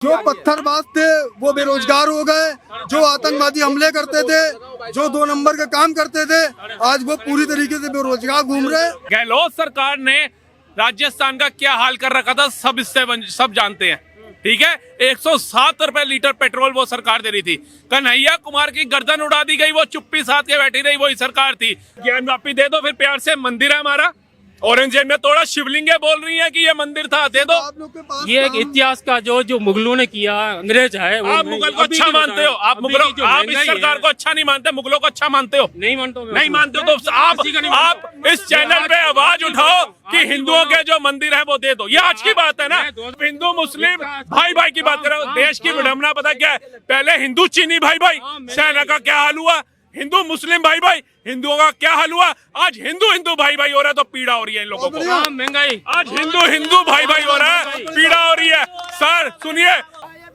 जो पत्थरबाज थे वो बेरोजगार हो गए, जो आतंकवादी हमले करते थे, जो 2 नंबर का काम करते थे, आज वो पूरी तरीके से बेरोजगार घूम रहे हैं। गहलोत सरकार ने राजस्थान का क्या हाल कर रखा था सब जानते हैं। ठीक है, 107 रुपए लीटर पेट्रोल वो सरकार दे रही थी। कन्हैया कुमार की गर्दन उड़ा दी गई, वो चुप्पी साथ के बैठी रही, वही सरकार थी। ज्ञान वापी दे दो, फिर प्यार से मंदिर है हमारा औरंगजेब में तोड़ा, शिवलिंगे बोल रही हैं कि ये मंदिर था, दे दो। ये एक इतिहास का जो मुगलों ने किया, अंग्रेज है वो आप मुगल को अच्छा मानते हो, आप मुगलों, आप इस सरकार को अच्छा नहीं मानते, मुगलों को अच्छा मानते हो। नहीं मानता हूं, नहीं मानते हो तो आप इस चैनल पे आवाज उठाओ कि हिंदुओं के जो मंदिर है वो दे दो। ये आज की बात है ना, हिंदू मुस्लिम भाई भाई की बात कर रहे हो। देश की विडंबना पता क्या है, पहले हिंदू चीनी भाई भाई, सेना का क्या हाल हुआ, हिंदू मुस्लिम भाई भाई, हिंदुओं का क्या हाल हुआ। आज हिंदू हिंदू भाई भाई हो रहा है तो पीड़ा हो रही है इन लोगों को। महंगाई, आज हिंदू हिंदू भाई भाई हो रहा है, पीड़ा हो रही है। सर सुनिए,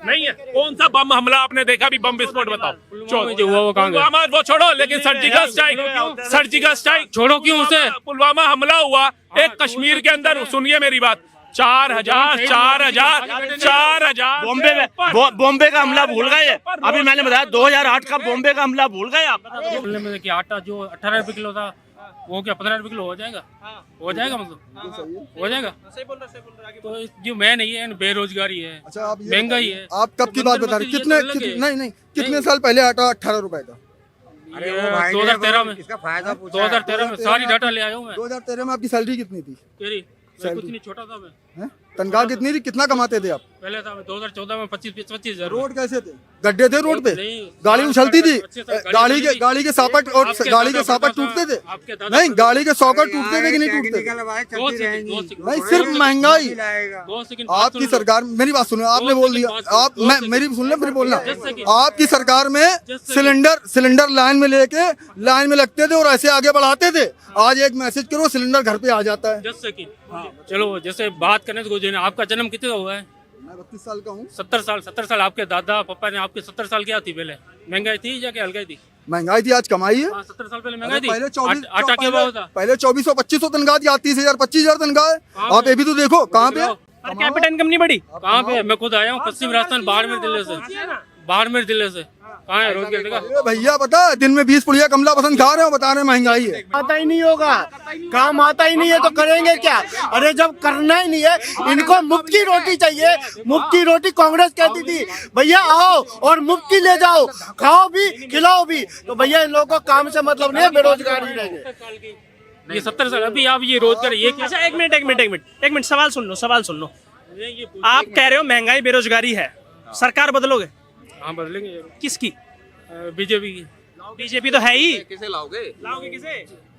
नहीं है कौन सा बम हमला आपने देखा भी, बम विस्फोट बताओ। जो हुआ वो कहाँ गया? पुलवामा वो छोड़ो, लेकिन सर्जिकल स्ट्राइक छोड़ो क्यों उसे? पुलवामा हमला हुआ एक कश्मीर के अंदर, सुनिए मेरी बात, 4,000 बॉम्बे का हमला भूल गए। अभी मैंने बताया 2008 का बॉम्बे का हमला भूल गए आप। बोलने में कि आटा जो 18 रुपए किलो था वो क्या 15 रुपए किलो हो जाएगा? हो जाएगा, मतलब हो जाएगा। तो जो मैं नहीं है, बेरोजगारी है, अच्छा, आप महंगाई है। आप कब की बात बता रहे? कितने साल पहले आटा 18 रुपए था? 2013 में, 2013 में सारी डाटा ले आया हूँ मैं। 2013 में आपकी सैलरी कितनी थी? कुछ नहीं, छोटा था मैं। हैं? तनख्वाह कितनी थी? कितना कमाते थे आप? पहले था 2014 में 25,000। रोड कैसे थे? गड्ढे थे रोड पे? नहीं, गाड़ी उछलती थी? गाड़ी गाड़ी के सापट और गाड़ी के सापट टूटते थे? नहीं, गाड़ी के सॉकेट टूटते थे कि नहीं टूटते थे? नहीं, सिर्फ महंगाई। आपकी सरकार, मेरी बात सुनो, आपने बोल दिया, आप मेरी सुन ले, फिर बोलना। आपकी सरकार में सिलेंडर लाइन में लेके लाइन में लगते थे और ऐसे आगे बढ़ाते थे। आज एक मैसेज करो, सिलेंडर घर पे आ जाता है। जैसे कि चलो, जैसे बात करने को, आपका जन्म कितने का हुआ है? मैं 32 साल का हूँ। 70 साल आपके दादा पापा ने, आपके 70 साल क्या थी पहले? महंगाई थी या क्या हल्काई थी? महंगाई थी, आज कमाई है। 70 साल पहले महंगाई थी। पहले 24 आटा क्या भाव था? पहले 2400-2500 तनख्वाह थी, आज 30,000 25,000 तनख्वाह है। आप ये भी तो देखो कहाँ पे पर कैपिटल इनकम नहीं बढ़ी। कहाँ पे? मैं खुद आया हूँ पश्चिम राजस्थान, बाड़मेर जिले से। कहाँ है रोजगार देखा? भैया पता है, दिन में 20 पुड़िया कमला पसंद खा रहे हो, बता रहे हैं महंगाई है। आता ही नहीं होगा, काम आता ही नहीं है तो करेंगे क्या? अरे जब करना ही नहीं है, इनको मुफ्त की रोटी चाहिए। मुफ्त की रोटी कांग्रेस कहती थी, भैया आओ और मुफ्त की ले जाओ, खाओ भी खिलाओ भी। तो भैया इन लोगों को काम से मतलब नहीं है, बेरोजगारी रहेंगे। ये 70 साल अभी आप ये रोजगार, ये क्या? अच्छा एक मिनट सवाल सुन लो। आप कह रहे हो महंगाई बेरोजगारी है, सरकार बदलोगे? हाँ बदलेंगे। किसकी? बीजेपी की। बीजेपी तो है ही। किसे लाओगे किसे?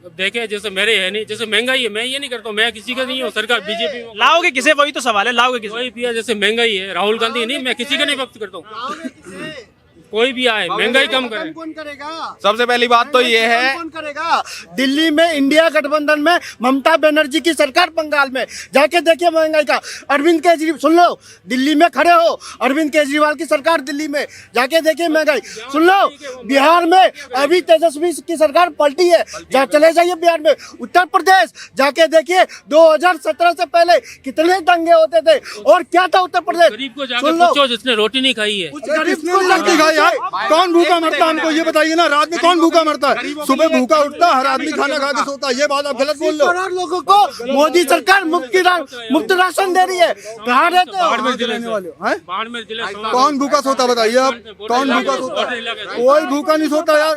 अब देखे, जैसे मेरे है नहीं, जैसे महंगाई है, मैं ये नहीं करता हूँ, मैं किसी का नहीं हूँ। सरकार बीजेपी में लाओगे किसे? वही तो सवाल है, लाओगे किसे? कोई भी है, जैसे महंगाई है, राहुल गांधी नहीं, मैं किसी का नहीं वक्त करता हूँ। कोई भी आए, महंगाई कम करे। कौन करेगा? सबसे पहली बात तो ये है, कौन करेगा? दिल्ली में इंडिया गठबंधन में ममता बनर्जी की सरकार, बंगाल में जाके देखिए महंगाई का। अरविंद केजरीवाल, सुन लो, दिल्ली में खड़े हो, अरविंद केजरीवाल की सरकार दिल्ली में जाके देखिए महंगाई। सुन लो, बिहार में अभी तेजस्वी की सरकार पलटी है, चले जाइए बिहार में। उत्तर प्रदेश जाके देखिए, 2017 से पहले कितने दंगे होते थे और क्या था उत्तर प्रदेश। गरीब को जाकर पूछो जिसने रोटी नहीं खाई है। गरीब को रोटी खाई है। कौन भूखा मरता है? हमको ये बताइए ना, रात में कौन भूखा मरता है? सुबह भूखा उठता है, हर आदमी खाना खा के सोता है। ये बात आप गलत बोल रहे हो। लोगों को मोदी सरकार मुफ्त राशन दे रही है। कहाँ रहते हो? बाड़मेर जिले वाले हैं? बाड़मेर जिले कौन भूखा सोता बताइए आप? कौन भूखा सोता? कोई भूखा नहीं सोता यार।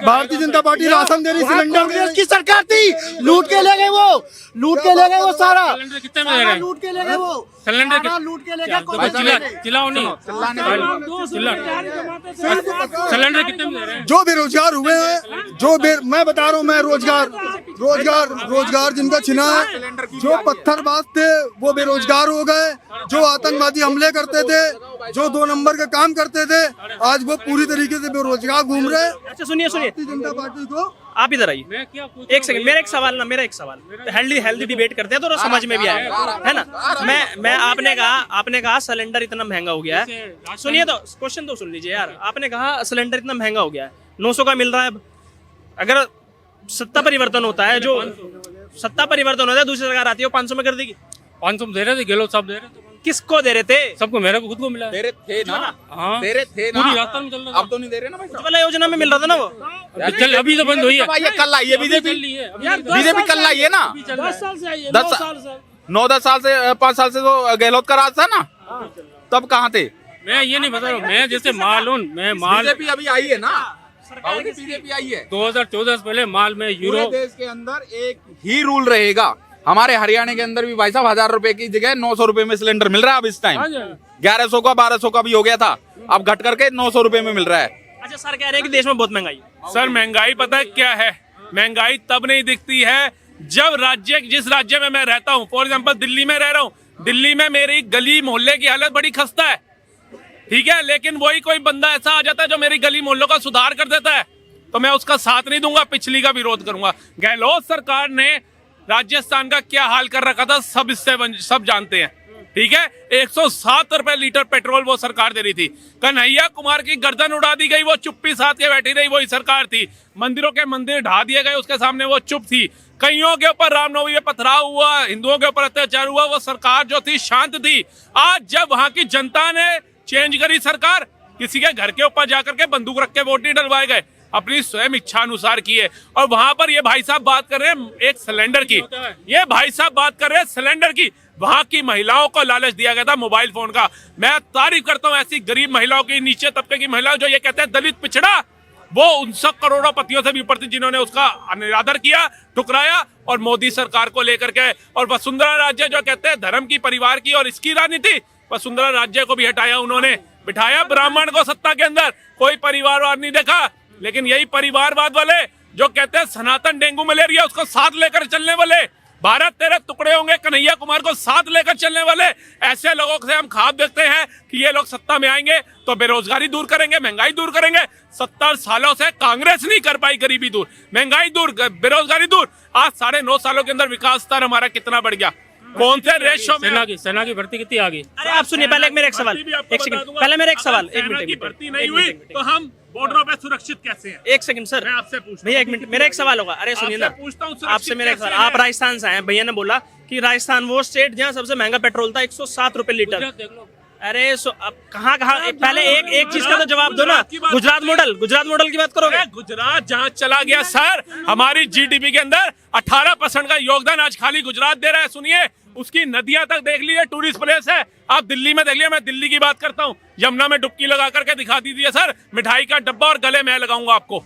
भारतीय जनता पार्टी राशन दे रही, सिलेंडर कांग्रेस की सरकार थी, लूट के ले गए वो सारा सिलेंडर कितने में दे रहे हैं? लूट के ले गए वो सिलेंडर लूट के ले गए। चिल्लाओ नहीं, सिलेंडर कितने में दे रहे हैं? जो बेरोजगार हुए हैं, मैं बता रहा हूँ, मैं रोजगार जिनका छिना है, जो पत्थरबाज थे वो बेरोजगार हो गए, जो आतंकवादी हमले करते थे, जो 2 नंबर का काम करते थे, आज वो पूरी तरीके से बेरोजगार घूम रहे हैं। अच्छा सुनिए, भारतीय जनता पार्टी को आप इधर आइए। मैं क्या पूछ एक सेकंड, मेरा एक सवाल हेल्दी डिबेट करते हैं तो समझ में भी आएगा, है ना? मैं आपने कहा सिलेंडर इतना महंगा हो गया है। सुनिए तो, क्वेश्चन तो सुन लीजिए यार। आपने कहा सिलेंडर इतना महंगा हो गया है, 900 का मिल रहा है। अगर सत्ता परिवर्तन होता है, दूसरी सरकार आती है, 500 में कर देगी। 500 में दे रहे थे, गहलोत साहब दे रहे थे। किसको दे रहे थे? सबको, मेरे को खुद को मिला है। तेरे थे ना, हाँ, तेरे थे ना, पूरी राजस्थान में चल रहा अब तो नहीं दे रहे ना भाई साहब। उज्ज्वला योजना में मिल रहा था ना वो। अभी तो बंद हुई है। भाई ये कल आई है बीजेपी, बीजेपी कल आई है ना, 10 साल से आई है, 10 साल से 9-10 साल से 5 साल से तो गहलोत का राज था ना, तब कहाँ थे? मैं ये नहीं बता रहा हूँ, मैं जैसे माल हूँ, मैं माल बीजेपी अभी आई है ना, बीजेपी आई है। 2014 से पहले माल में पूरे यूरो देश के अंदर एक ही रूल रहेगा। हमारे हरियाणा के अंदर भी भाई साहब 1000 रुपए की जगह 900 रुपए में सिलेंडर मिल रहा है अब इस टाइम। 1100 का 1200 का भी हो गया था, अब घट करके 900 रुपए में मिल रहा है। अच्छा, सर कह रहे हैं कि देश में बहुत महंगाई है। सर महंगाई पता है क्या है? महंगाई तब नहीं दिखती है जब जिस राज्य में मैं रहता हूँ, फॉर एग्जाम्पल दिल्ली में रह रहा हूँ, दिल्ली में मेरी गली मोहल्ले की हालत बड़ी खस्ता है, ठीक है, लेकिन वही कोई बंदा ऐसा आ जाता है जो मेरी गली मोहल्लों का सुधार कर देता है, तो मैं उसका साथ नहीं दूंगा, पिछली का विरोध करूंगा। गहलोत सरकार ने राजस्थान का क्या हाल कर रखा था सब जानते हैं, ठीक है। 107 रुपए लीटर पेट्रोल वो सरकार दे रही थी। कन्हैया कुमार की गर्दन उड़ा दी गई, वो चुप्पी साथ के बैठी रही, वही सरकार थी। मंदिरों के मंदिर ढा दिए गए, उसके सामने वो चुप थी। कईयों के ऊपर रामनवमी में पथराव हुआ, हिंदुओं के ऊपर अत्याचार हुआ, वो सरकार जो थी शांत थी। आज जब वहां की जनता ने चेंज करी सरकार, किसी के घर के ऊपर जाकर के बंदूक रख के वोट नहीं डलवाए गए, अपनी स्वयं इच्छा अनुसार किए। और वहां पर ये भाई साहब बात कर रहे हैं एक सिलेंडर की, ये भाई साहब बात कर रहे हैं सिलेंडर की। वहां की महिलाओं को लालच दिया गया था मोबाइल फोन का। मैं तारीफ करता हूं ऐसी गरीब महिलाओं की, नीचे तबके की महिलाओं जो ये कहते हैं दलित पिछड़ा, वो उन सब करोड़ोंपतियों से भी ऊपर थी जिन्होंने उसका निरादर किया, ठुकराया। और मोदी सरकार को लेकर के और वसुंधरा राज्य जो कहते हैं धर्म की, परिवार की और इसकी राजनीति, वसुंधरा राज्य को भी हटाया उन्होंने, बिठाया ब्राह्मण को सत्ता के अंदर। कोई परिवारवाद नहीं देखा, लेकिन यही परिवारवाद वाले जो कहते हैं सनातन डेंगू मलेरिया उसको साथ लेकर चलने वाले, भारत तेरे टुकड़े होंगे कन्हैया कुमार को साथ लेकर चलने वाले, ऐसे लोगों से हम ख्वाब देखते हैं कि ये लोग सत्ता में आएंगे तो बेरोजगारी दूर करेंगे, महंगाई दूर करेंगे। 70 सालों से कांग्रेस नहीं कर पाई गरीबी दूर, महंगाई दूर, बेरोजगारी दूर। आज 9.5 सालों के अंदर विकास स्तर हमारा कितना बढ़ गया, कौन से रेशो में। सेना की भर्ती कितनी आ गई? अरे आप सुनिए, पहले मेरा एक सवाल, एक सेकंड, पहले मेरा एक सवाल, एक मिनट, भर्ती नहीं हुई तो हम बॉर्डरों पे सुरक्षित कैसे हैं? एक सेकंड सर, मैं आपसे पूछता भैया एक मिनट, मेरा एक सवाल होगा। अरे सुनिए ना, आपसे मेरा एक सवाल, आप राजस्थान से आए, भैया ने बोला कि राजस्थान वो स्टेट जहाँ सबसे महंगा पेट्रोल था, 107 रुपए लीटर। अरे अब कहाँ पहले एक चीज का तो जवाब दो ना। गुजरात मॉडल की बात करोगे? गुजरात जहाँ चला गया सर, हमारी जीडीपी के अंदर 18% का योगदान आज खाली गुजरात दे रहा है। सुनिए, उसकी नदियां तक देख लीजिए, टूरिस्ट प्लेस है। आप दिल्ली में देख लीजिए, मैं दिल्ली की बात करता हूँ, यमुना में डुबकी लगा करके दिखा दीजिए सर, मिठाई का डब्बा और गले में लगाऊंगा आपको।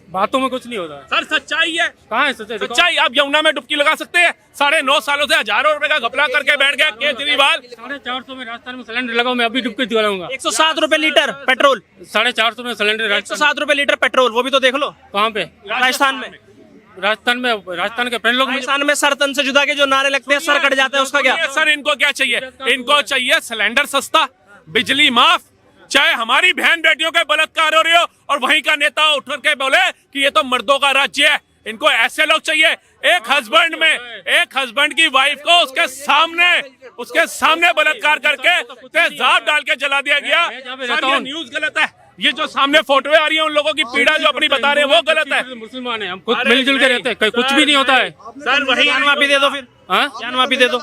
बातों में कुछ नहीं होता सर सच्चाई है। कहाँ है सच्चाई? सच्चाई, आप यमुना में डुबकी लगा सकते हैं। 9.5 सालों से हजारों रुपए का घपला करके बैठ गया केजरीवाल। 450 में राजस्थान में सिलेंडर लगाऊं, मैं अभी डुबकी लगाऊंगा। 107 रुपए लीटर पेट्रोल, 450 में सिलेंडर, 107 रुपए लीटर पेट्रोल, वो भी तो देख लो। कहाँ पे? राजस्थान में, राजस्थान के फ्रेंड लोग राजस्थान में सर तन से जुदा के जो नारे लगते हैं, सर कट जाता है, उसका क्या? सर इनको क्या चाहिए? इनको चाहिए सिलेंडर सस्ता, बिजली माफ, चाहे हमारी बहन बेटियों के बलात्कार हो रही हो और वहीं का नेता उठ के बोले कि ये तो मर्दों का राज्य है। इनको ऐसे लोग चाहिए। एक हस्बैंड की वाइफ को उसके सामने बलात्कार करके तेजाब डाल के जला दिया गया। सर ये न्यूज गलत है। ये जो सामने फोटो आ रही है उन लोगों की पीड़ा जो अपनी बता रहे हैं वो गलत है। मुसलमान है, हम खुद मिलजुल के रहते हैं, कुछ भी नहीं होता है। सर वही जान माफी दे दो, फिर जान माफी दे दो।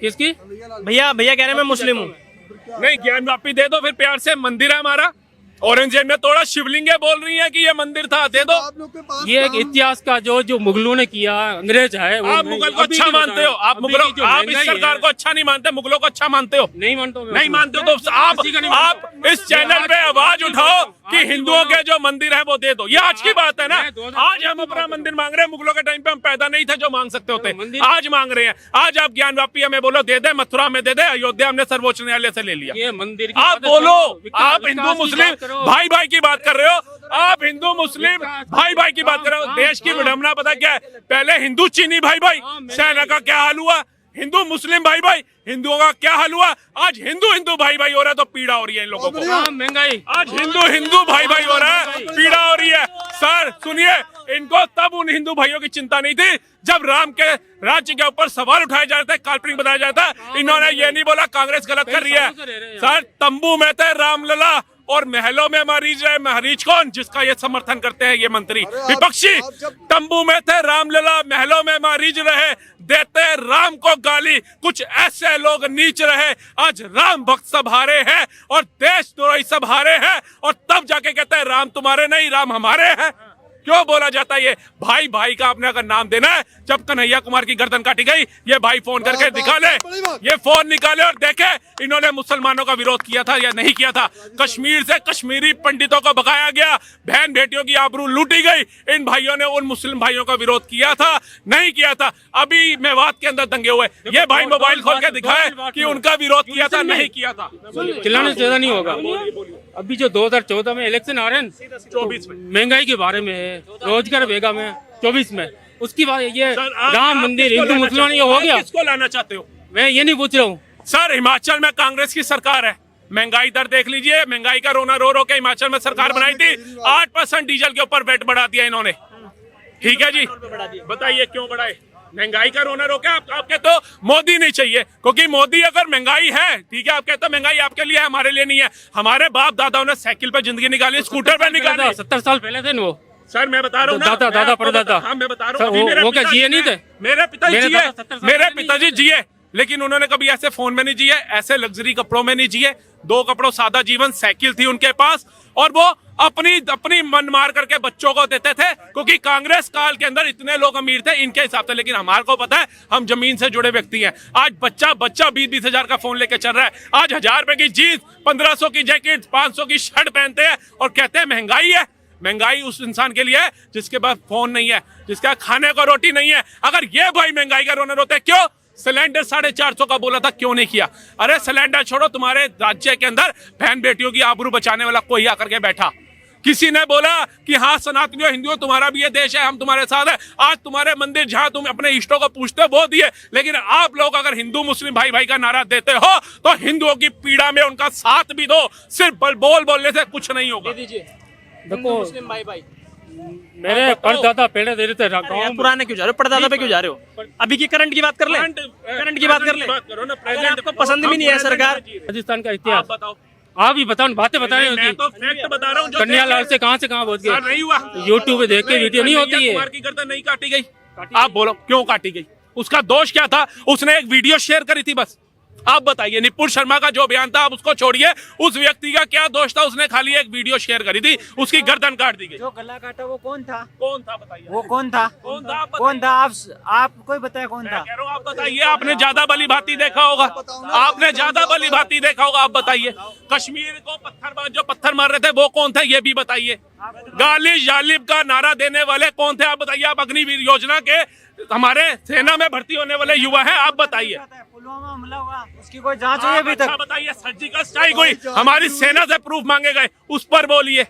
किसकी? भैया कह रहे हैं मैं मुस्लिम हूँ। नहीं, ज्ञान वापी दे दो, फिर प्यार से मंदिर है हमारा, औरंगजेब में तोड़ा, शिवलिंगे बोल रही है कि ये मंदिर था, दे दो। ये एक इतिहास का जो मुगलों ने किया, अंग्रेज है। आप मुगल को अच्छा मानते हो? आप इस सरकार को अच्छा नहीं मानते, मुगलों को अच्छा मानते हो? नहीं मानते हो? नहीं मानते हो तो आप इस चैनल पे आवाज उठाओ कि हिंदुओं के जो मंदिर है वो दे दो। ये आज की बात है ना। आज हम अपना मंदिर मांग रहे हैं, मुगलों के टाइम पे हम पैदा नहीं थे जो मांग सकते होते, आज मांग रहे हैं। आज आप ज्ञान व्यापी हमें बोलो दे दे, मथुरा में दे दे, अयोध्या हमने सर्वोच्च न्यायालय से ले लिया। ये मंदिर आप बोलो, आप हिंदू मुस्लिम भाई की बात कर रहे हो, आप हिंदू मुस्लिम भाई की बात कर रहे हो। देश की विडंबना पता क्या है? पहले हिंदू चीनी भाई, सेना का क्या हाल हुआ, हिंदू मुस्लिम भाई, हिंदुओं का क्या हाल हुआ। आज हिंदू भाई हो रहा है तो पीड़ा हो रही है इन लोगों को। महंगाई, आज हिंदू भाई हो रहा है, पीड़ा हो रही है। सर सुनिए, इनको तब उन हिंदू भाइयों की चिंता नहीं थी जब राम के राज्य के ऊपर सवाल उठाए जा रहे थे, काल्पनिक बताया जाता है। इन्होंने ये नहीं बोला कांग्रेस गलत कर रही है। सर तंबू में थे रामलला और महलों में मरीज रहे। मरीज कौन? जिसका ये समर्थन करते हैं ये मंत्री विपक्षी। तंबू में थे रामलला, महलों में मरीज रहे, देते राम को गाली। कुछ ऐसे लोग नीच रहे, आज राम भक्त सब हारे हैं और देशद्रोही सब हारे हैं, और तब जाके कहते हैं राम तुम्हारे नहीं, राम हमारे हैं। क्यों बोला जाता है ये? भाई भाई का आपने अगर नाम देना है, जब कन्हैया कुमार की गर्दन काटी गई, ये भाई फोन करके दिखा ये फोन निकाले और देखे इन्होंने मुसलमानों का विरोध किया था या नहीं किया था। कश्मीर से कश्मीरी पंडितों को भगाया गया, बहन बेटियों की आबरू लूटी गई। इन भाइयों ने उन मुस्लिम भाइयों का विरोध किया था, नहीं किया था? अभी मेवात के अंदर दंगे हुए, ये भाई मोबाइल खोल के दिखाए कि उनका विरोध किया था, नहीं किया था। चिल्लाने से ज्यादा नहीं होगा। अभी जो 2014 में इलेक्शन आ रहे हैं, 24 में महंगाई के बारे में है, रोजगार बेगा में 24 में, उसकी बात ये राम मंदिर हिंदू मुसलमान ये हो गया। किसको लाना चाहते हो? मैं ये नहीं पूछ रहा हूँ सर। हिमाचल में कांग्रेस की सरकार है, महंगाई दर देख लीजिए, महंगाई का रोना रो रो के हिमाचल में सरकार बनाई थी। 8% डीजल के ऊपर वेट बढ़ा दिया इन्होंने। ठीक है जी, बताइए क्यों बढ़ाए? महंगाई का रोना रोके। आपके तो मोदी नहीं चाहिए, क्योंकि मोदी अगर महंगाई है, ठीक है, आप कहते हो महंगाई आपके लिए है, हमारे लिए नहीं है। हमारे बाप दादाओं ने साइकिल पे जिंदगी निकाली, स्कूटर पे निकाली। 70 साल पहले थे वो। सर मैं बता रहा हूँ, दादा परदादा। हाँ मैं बता रहा हूँ, वो क्या जिए नहीं थे? मेरे पिताजी जिए, लेकिन उन्होंने कभी ऐसे फोन में नहीं जिए, ऐसे लग्जरी कपड़ों में नहीं जिए। 2 कपड़ों सादा जीवन, साइकिल थी उनके पास, और वो अपनी मन मार करके बच्चों को देते थे, क्योंकि कांग्रेस काल के अंदर इतने लोग अमीर थे इनके हिसाब से। लेकिन हमारे को पता है, हम जमीन से जुड़े व्यक्ति हैं। आज बच्चा 20-20 हजार का फोन लेके चल रहा है। आज 1000 रुपए की जीन्स, 1500 की जैकेट, 500 की शर्ट पहनते हैं और कहते हैं महंगाई है। महंगाई उस इंसान के लिए है जिसके पास फोन नहीं है, जिसका खाने को रोटी नहीं है। अगर ये भाई महंगाई का रोना रोते, क्यों सिलेंडर 450 का बोला था, क्यों नहीं किया? अरे सिलेंडर छोड़ो, तुम्हारे राज्य के अंदर बहन बेटियों की आबरू बचाने वाला कोई आकर के बैठा? किसी ने बोला कि हाँ सनातनियों हिंदुओं तुम्हारा भी ये देश है, हम तुम्हारे साथ है। आज तुम्हारे मंदिर जहां तुम अपने इष्टों को पूछते हो वो दिए, लेकिन आप लोग अगर हिंदू मुस्लिम भाई भाई का नारा देते हो तो हिंदुओं की पीड़ा में उनका साथ भी दो। सिर्फ बोलने से कुछ नहीं होगा। देखो मुस्लिम भाई भाई मेरे परदादा पेड़े दे रहे थे गाँव। पुराने क्यों जा रहे हो? परदादा पे क्यों जा रहे हो? अभी की करंट की बात कर ले, करंट की बात कर ले। अगर आपको पसंद भी नहीं है सरकार, राजस्थान का इतिहास आप बताओ। आप ही बताओ, बातें बता रहे मैं हो। तो फैक्ट बता रहा हूँ। कन्या लाल से कहाँ पहुँच गए? नहीं हुआ। यूट्यूब पे देख के वीडियो नहीं होती है। कुमार की गर्दन नहीं काटी गई। आप बोलो क्यों काटी गई? उसका दोष क्या था? उसने एक वीडियो शेयर करी थी बस। आप बताइए, निपुण शर्मा का जो बयान था आप उसको छोड़िए, उस व्यक्ति का क्या दोष था? उसने खाली एक वीडियो शेयर करी थी, उसकी गर्दन काट दी गई। जो गला काटा वो कौन था? कौन था बताइए? वो कौन था? कौन था? आप कोई बताया कौन था? कह रहा हूँ आप बताइए। आपने ज्यादा भली भांति देखा होगा, आपने ज्यादा भली भांति देखा होगा, आप बताइए। कश्मीर को जो पत्थर मार रहे थे वो कौन थे, ये भी बताइए। गालिब जालिब का नारा देने वाले कौन थे, आप बताइए। आप अग्निवीर योजना के हमारे सेना में भर्ती होने वाले युवा हैं, आप बताइए। पुलवामा हमला हुआ, उसकी कोई जांच हुई अभी तक? बताइए। सर्जिकल स्ट्राइक हुई, हमारी सेना से प्रूफ मांगे गए, उस पर बोलिए।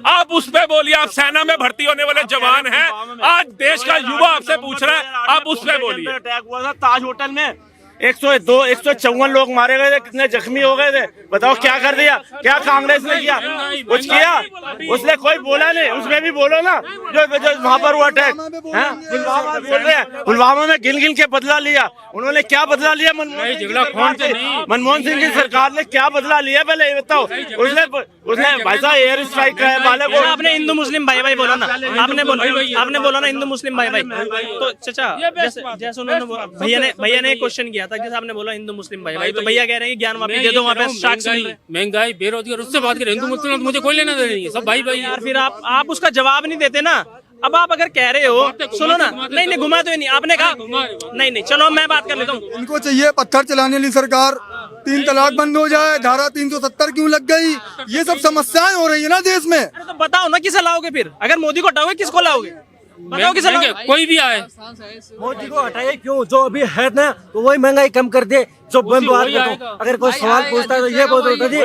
आप उस पे बोलिए। आप सेना में भर्ती होने वाले जवान हैं, आज देश का युवा आपसे पूछ रहा है, आप उस पे बोलिए। अटैक हुआ था ताज होटल में, 154 लोग मारे गए थे, कितने जख्मी हो गए थे। बताओ क्या कर दिया? क्या कांग्रेस ने किया? कुछ किया? उसने कोई बोला नहीं। उसमें भी बोलो ना, जो वहाँ पर हुआ अटैक, बोल रहे हैं पुलवामा में गिन गिन के बदला लिया। उन्होंने क्या बदला लिया? मनमोहन सिंह की सरकार ने क्या बदला लिया? पहले ये बताओ। उसने भाई साहब एयर स्ट्राइक कराया वाले को। आपने हिंदू मुस्लिम भाई भाई बोला ना, आपने बोला ना हिंदू मुस्लिम भाई भाई। तो चाचा जैसे उन्होंने भैया ने क्वेश्चन किया था, जैसे आपने बोला हिंदू मुस्लिम भाई भाई, तो भैया कह रहे हैं कि ज्ञान वापस दे दो, वहाँ पे साक्ष नहीं है। महंगाई बेरोजगार उससे बात करें, हिंदू मुस्लिम मुझे कोई लेना देना नहीं है, सब भाई भाई। यार फिर आप उसका जवाब नहीं देते ना। अब आप अगर कह रहे हो, सुनो ना, नहीं घुमा तो नहीं, आपने कहा नहीं, चलो मैं बात कर लेता हूँ। उनको चाहिए पत्थर चलाने वाली सरकार, 3 तलाक बंद हो जाए, धारा 370 क्यों लग गई? ये सब समस्याएं हो रही है ना देश में। तो बताओ ना किसे लाओगे फिर? अगर मोदी को हटाओगे किसको लाओगे? बताओ किसे लाओगे? कोई भी आए, मोदी को हटाइए क्यों? जो अभी है ना तो वही महंगाई कम कर दे, जो बंद बात करता हूँ। अगर कोई सवाल पूछता है तो ये बोल दो जी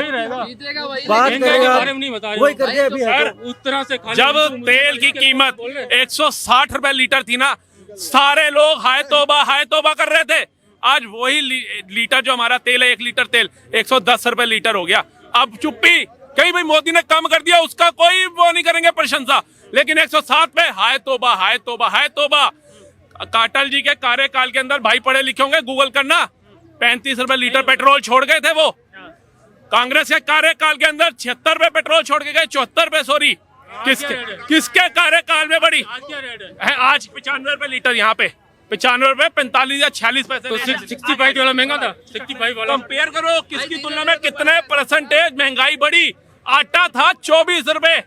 बात करेगा, वही कर दे। अभी उस तरह से जब तेल की कीमत 160 रुपए लीटर थी ना, सारे लोग हाय तौबा कर रहे थे। आज वही लीटर जो हमारा तेल है, 1 लीटर तेल 110 रुपए लीटर हो गया। अब चुप्पी, कहीं भाई मोदी ने कम कर दिया, उसका कोई वो नहीं करेंगे प्रशंसा, लेकिन 160 पे हाय तौबा। काटल जी के कार्यकाल के अंदर भाई पढ़े लिखे होंगे, गूगल करना, 35 रुपए लीटर पेट्रोल छोड़ गए थे वो। कांग्रेस के कार्यकाल के अंदर 76 रुपए पेट्रोल छोड़ के गए, 74 रुपए सॉरी। किसके कार्यकाल में बढ़ी है? आज 95 रुपए लीटर, यहाँ पे 95 रुपए 45 या 46 पैसे। तो 65 वाला महंगा था, 65 वाला। कंपेयर करो किसकी तुलना में कितने परसेंटेज महंगाई बढ़ी। आटा था 24 रुपए,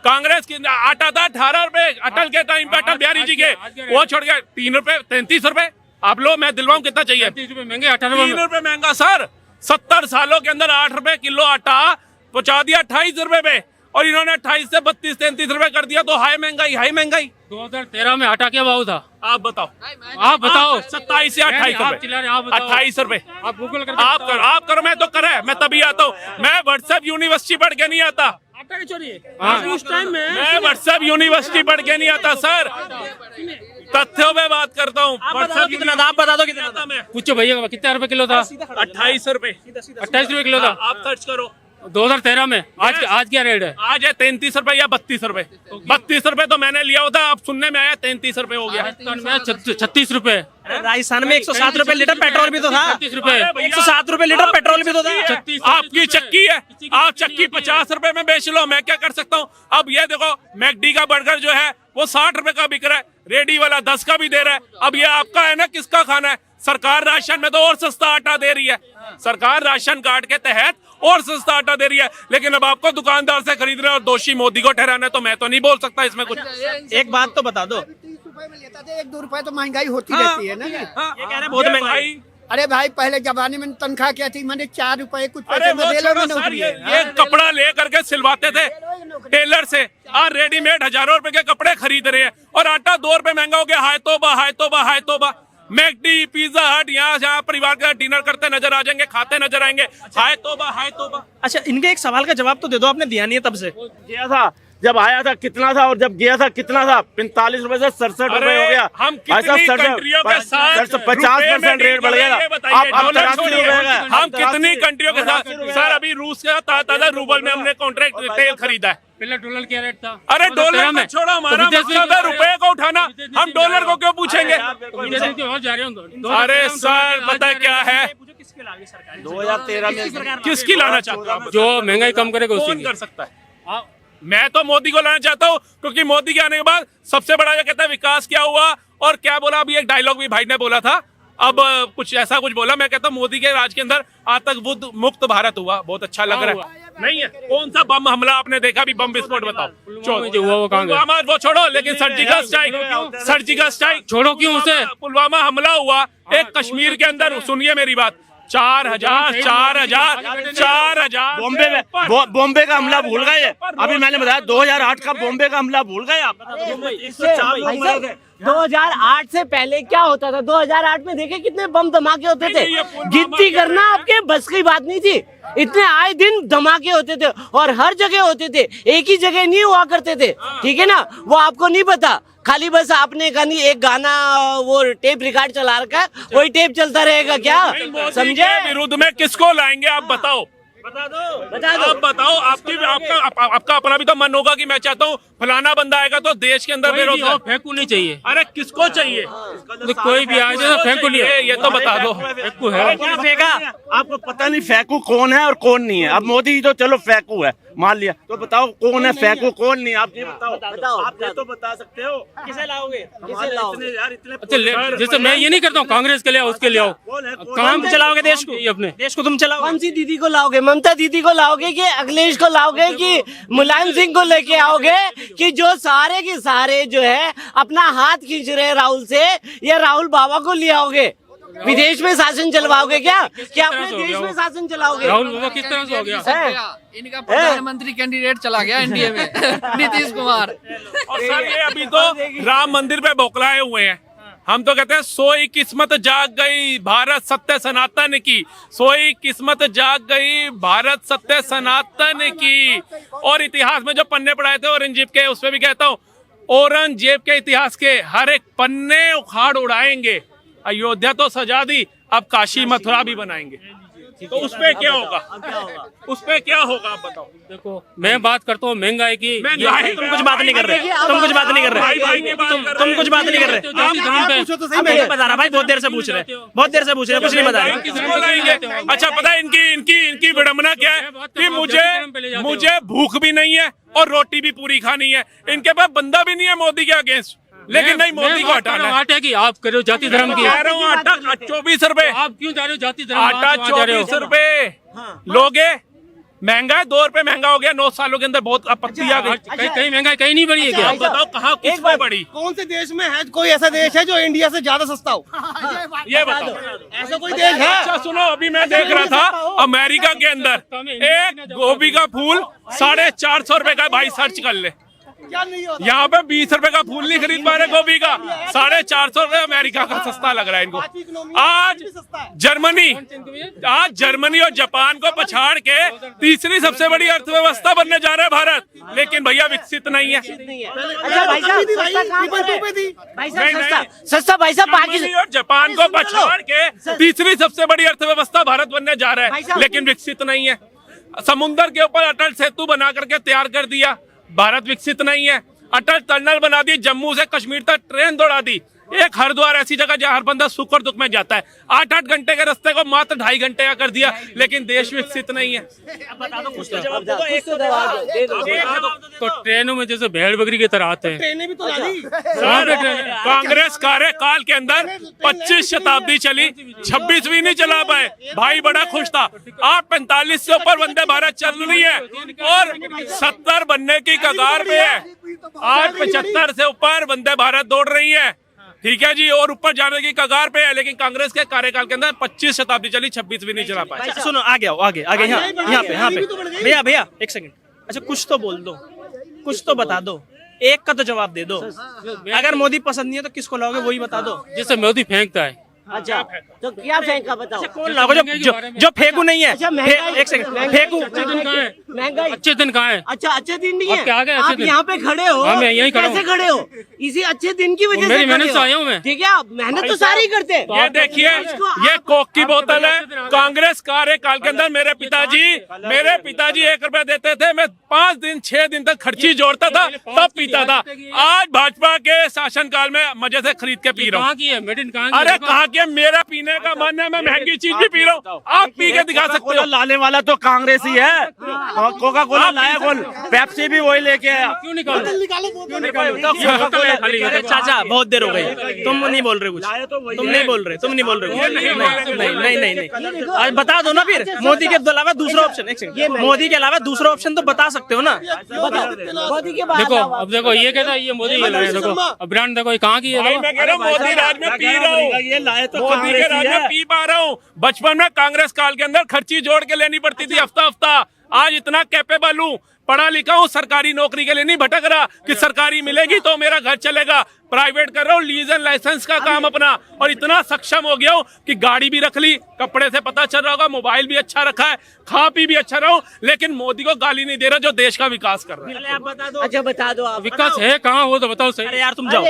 कांग्रेस की आटा था 18 रुपए, अटल के टाइम पे, अटल बिहारी जी के, वो छोड़ गया 3 रुपए 33 रुपए। आप लोग मैं दिलवाऊं कितना चाहिए? 30 रुपए महंगे, 18 3 रुपए महंगा सर। 70 सालों के अंदर 8 रुपए किलो आटा पहुंचा दिया 28 रुपए पे, और इन्होंने 28 से 32-33 रुपए कर दिया। तो हाई महंगाई, हाई महंगाई। 2013 में आटा क्या भाव था? आप बताओ, आप बताओ। 27 से 28 आप चिल्ला रहे हैं, आप बताओ। 28 रुपए। आप गूगल करके आप करो, मैं तो करे, मैं तभी आता हूँ। मैं व्हाट्सएप यूनिवर्सिटी पढ़ के नहीं आता। आटा की चोरी है। हाँ। उस टाइम में मैं व्हाट्सएप यूनिवर्सिटी पढ़ के नहीं आता सर, तथ्यों में बात करता हूँ। आप बता दो कितना था? मैं पूछो भैया कितना रुपए किलो था? 28 रुपए, 28 रुपए किलो था आप सर्च करो 2013 में। आज क्या रेट है? आज है 33 रुपए या 32 रुपए। 32 रुपए तो मैंने लिया होता, अब सुनने में आया 33 रुपए हो गया। राजस्थान में 36 रुपए। राजस्थान में 107 रुपए लीटर पेट्रोल भी तो था। 36 रुपए। 107 रुपए लीटर पेट्रोल भी तो था। आपकी चक्की है, आप चक्की 50 रुपए में बेच लो, मैं क्या कर सकता हूँ? अब ये देखो, मैकडी का बर्गर जो है वो 60 रुपए का बिक रहा है, रेडी वाला 10 का भी दे रहा है। अब ये आपका है ना, किसका खाना है? सरकार राशन में तो और सस्ता आटा दे रही है, सरकार राशन कार्ड के तहत और सस्ता आटा दे रही है, लेकिन अब आपको दुकानदार से खरीदना और दोषी मोदी को ठहराना है, तो मैं तो नहीं बोल सकता इसमें कुछ। एक बात तो बता दो, 30 रुपए में लेता था, 1-2 रुपए तो महंगाई होती हाँ, रहती है ना। हाँ, ये कह रहे बहुत महंगाई। अरे भाई पहले जमाने में तनख्वाह क्या थी? मैंने 4 रुपए कुछ अरे पैसे वो में दे लो छोड़ो ना सर, नौकरी। ये कपड़ा ले करके सिलवाते थे टेलर से, और रेडीमेड हजारों रुपए के कपड़े खरीद रहे हैं, और आटा 2 रुपए महंगा हो गया। हाय तोबा, हाय तोबा, हाय तोबा। मैकडी, पिज्जा हट, यहाँ जहाँ परिवार का डिनर करते नजर आ जाएंगे, खाते नजर आएंगे। हाय तोबा, हाय तोबा। अच्छा, इनके एक सवाल का जवाब तो दे दो, आपने दिया नहीं है तब से। गया था, जब आया था कितना था और जब गया था कितना था? 45 रुपए से 67 रुपए हो गया। हम कितनी कंट्रियों के साथ 50% रेट बढ़ गया। आप 83 रुपए का, हम कितनी कंट्रियों के साथ? सर अभी रूस का ताजा रूबल में हमने कॉन्ट्रैक्ट तेल खरीदा है। पहले डॉलर क्या रेट था? अरे डॉलर में छोड़ो, हमारा मकसद है रुपए को उठाना, हम डॉलर को क्यों पूछेंगे? अरे सर पता क्या है, 2013 में किसकी लाना चाहता हूँ? जो महंगाई कम करेगा कौन उसी कर सकता है? मैं तो मोदी को लाना चाहता हूँ, क्योंकि मोदी के आने के बाद सबसे बड़ा जो कहता है विकास क्या हुआ और क्या बोला। अभी एक डायलॉग भी भाई ने बोला था, अब कुछ ऐसा कुछ बोला। मैं कहता हूँ मोदी के राज के अंदर आतंक मुक्त भारत हुआ, बहुत अच्छा लग रहा है। नहीं है? कौन सा बम हमला आपने देखा भी? बम विस्फोट बताओ। जो हुआ वो कहाँ गया? पुलवामा वो छोड़ो, लेकिन सर्जिकल स्ट्राइक छोड़ो क्यों उसे? पुलवामा हमला हुआ एक कश्मीर के अंदर, सुनिए मेरी बात, 4,000 बॉम्बे का हमला भूल गए। अभी मैंने बताया 2008 का बॉम्बे का हमला भूल गए आप? 2008 से पहले क्या होता था? 2008 में देखे कितने बम धमाके होते थे, गिनती करना आपके बस की बात नहीं थी। इतने आए दिन धमाके होते थे और हर जगह होते थे, एक ही जगह नहीं हुआ करते थे, ठीक है ना? वो आपको नहीं पता, खाली बस आपने कहीं एक गाना वो टेप रिकॉर्ड चला रखा है, वही टेप चलता रहेगा क्या? समझे? विरुद्ध में किसको लाएंगे आप बताओ? बता दो। आप बताओ, आपका अपना भी तो मन होगा कि मैं चाहता हूँ फलाना बंदा आएगा तो देश के अंदर बेरोजगार। फेंकू नहीं चाहिए। अरे किसको चाहिए? कोई भी आ जाए फेंकू नहीं है, ये तो बता दो। फेंकू है। क्या फेंका? आपको पता नहीं फेंकू कौन है और कौन नहीं है। अब मोदी तो चलो फेंकू है मान लिया, तो बताओ कौन है फेंकू कौन नहीं? आप ये बताओ। आप ये तो बता सकते हो। किसे लाओगे? अच्छा, जैसे मैं ये नहीं करता हूँ कांग्रेस के लिए आओ, उसके लिए आओ, काम चलाओगे देश को, अपने देश को तुम चलाओ। कौन सी दीदी को लाओगे? ममता दीदी को लाओगे कि अखिलेश को लाओगे कि मुलायम सिंह को लेके आओगे, कि जो सारे के सारे जो है अपना हाथ खींच रहे राहुल से, या राहुल बाबा को ले आओगे? विदेश में शासन चलवाओगे क्या? क्या अपने देश में शासन चलाओगे? राहुल बाबा किस तरह से हो गया? इनका प्रधानमंत्री कैंडिडेट चला गया एनडीए में नीतीश कुमार। और सर ये अभी तो राम मंदिर पे बौखलाए हुए हैं। हम तो कहते हैं सोई किस्मत जाग गई भारत सत्य सनातन की, सोई किस्मत जाग गई भारत सत्य सनातन की। और इतिहास में जो पन्ने पढ़ाए थे औरंगजेब के, उसमें भी कहता हूँ औरंगजेब के इतिहास के हर एक पन्ने उखाड़ उड़ाएंगे। अयोध्या तो सजा दी, अब काशी मथुरा भी बनाएंगे। तो उस पे क्या होगा? उस पे क्या होगा आप बताओ। देखो मैं बात करता हूँ महंगाई की। तुम कुछ बात नहीं कर रहे, तुम कुछ बात नहीं कर रहे, तुम कुछ बात नहीं कर रहे। मैं नहीं बता रहा भाई, बहुत देर से पूछ रहे, बहुत देर से पूछ रहे, कुछ नहीं बता रहे। अच्छा पता है इनकी विडंबना क्या है कि मुझे भूख भी नहीं है और रोटी भी पूरी खानी है। इनके पास बंदा भी नहीं है मोदी के अगेंस्ट, लेकिन नहीं मोदी को हटाना है। आटे की आप करो जाति धर्म की। कह रहा हूँ आटा 24 रुपए। आप क्यों जा रहे हो जाति धर्म? आटा 24 रुपए लोगे, महंगा है, 2 रुपए महंगा हो गया 9 सालों के अंदर। बहुत आपत्ति आ गई। कहीं महंगाई कहीं नहीं बढ़ी है क्या? आप बताओ कहाँ किस पे बढ़ी? कौन से देश में है कोई ऐसा देश है जो इंडिया से ज्यादा सस्ता हो? ये बताओ, ऐसा कोई देश है? अच्छा सुनो, अभी मैं देख रहा था अमेरिका के अंदर एक गोभी का फूल 450 रुपए का। भाई सर्च कर ले, क्या नहीं होता? यहाँ पे 20 रुपए का फूल नहीं खरीद पा रहे गोभी का। 450 रुपए अमेरिका का सस्ता लग रहा है इनको। आज जर्मनी और जापान को पछाड़ के तीसरी सबसे बड़ी अर्थव्यवस्था बनने जा रहा है भारत, लेकिन भैया विकसित नहीं है। अच्छा भाई साहब सस्ता कहाँ पर है? भाई साहब सस्ता भाई साहब जर्मनी और जापान को पछाड़ के तीसरी सबसे बड़ी अर्थव्यवस्था भारत बनने जा रहा है, लेकिन विकसित नहीं है। समुद्र के ऊपर अटल सेतु बना करके तैयार कर दिया, भारत विकसित नहीं है। अटल टनल बना दी, जम्मू से कश्मीर तक ट्रेन दौड़ा दी। एक हरिद्वार ऐसी जगह जहाँ हर बंदा सुख और दुख में जाता है, 8-8 घंटे के रास्ते को मात्र 2.5 घंटे का कर दिया, लेकिन देश विकसित नहीं है। तो ट्रेनों में जैसे भेड़ बकरी की तरह आते हैं। ट्रेनें भी तो ला दी। कांग्रेस कार्यकाल के अंदर 25 शताब्दी चली, 26 भी नहीं चला पाए। भाई बड़ा खुश था। आप 45 से ऊपर वंदे भारत चल रही है और 70 बनने की कगार पे है। आज 75 से ऊपर वंदे भारत दौड़ रही है, ठीक है जी, और ऊपर जाने की कगार पे है। लेकिन कांग्रेस के कार्यकाल के अंदर 25 शताब्दी चली, 26 भी नहीं चला पाए। सुनो आगे आओ, आगे यहाँ पे भैया एक सेकंड। अच्छा कुछ तो बोल दो, कुछ तो बता दो, एक का तो जवाब दे दो। अगर मोदी पसंद नहीं है तो किसको लाओगे वही बता दो। जैसे मोदी फेंकता है। अच्छा तो क्या फेंका बताओ? कौन लाओगे जो फेंकू नहीं है? एक सेकंड, फेंकू महंगाई अच्छे दिन कहाँ है? अच्छा अच्छे दिन नहीं है। क्या गए? आप यहाँ पे खड़े हो, मैं यहीं खड़ा हूँ। कैसे खड़े हो? इसी अच्छे दिन की वजह से मेरी मेहनत से आया हूँ मैं। ठीक है, आप मेहनत तो सारी करते हैं। ये देखिए, ये कोक की बोतल है। कांग्रेस कार्यकाल के अंदर मेरे पिताजी 1 रुपया देते थे, मैं 5 दिन 6 दिन तक खर्ची जोड़ता था, तब पीता था। आज भाजपा के शासनकाल में मजे से खरीद के पी रहा हूँ। अरे कहाँ की? मेरा पीने का मन है, मैं महंगी चीज भी पी रहा हूँ। आप पी के दिखा सकते हो। लाने वाला तो कांग्रेस ही है। कोका कोला लाया कौन? पेप्सी भी वही लेके आया। क्यों निकालो? चाचा बहुत देर हो गई, तुम नहीं बोल रहे कुछ, तुम नहीं बोल रहे नहीं। आज बता दो ना फिर, मोदी के अलावा दूसरा ऑप्शन। एक सेकंड, मोदी के अलावा दूसरा ऑप्शन तो बता सकते हो ना। मोदी के बाद देखो अब देखो ये कहता है ये मोदी ये लग रहा है। देखो अब ब्रांड देखो ये कहाँ की है? मैं कह रहा हूँ मोदी राज में पी रहा हूँ, ये लाए तो मोदी के राज में पी पा रहा हूँ। बचपन में कांग्रेस काल के अंदर खर्ची जोड़ के लेनी पड़ती थी हफ्ता। आज इतना कैपेबल हूँ, पढ़ा लिखा हूँ, सरकारी नौकरी के लिए नहीं भटक रहा कि सरकारी मिलेगी तो मेरा घर चलेगा। प्राइवेट कर रहा हूँ, लीज एंड लाइसेंस का काम अपना, और इतना सक्षम हो गया हूँ कि गाड़ी भी रख ली, कपड़े से पता चल रहा होगा, मोबाइल भी अच्छा रखा है, खा पी भी अच्छा रहा हूँ। लेकिन मोदी को गाली नहीं दे रहा जो देश का विकास कर रहा है। आप बता दो। अच्छा बता दो आप। विकास है कहाँ वो तो बताओ सही। अरे यार तुम जाओ।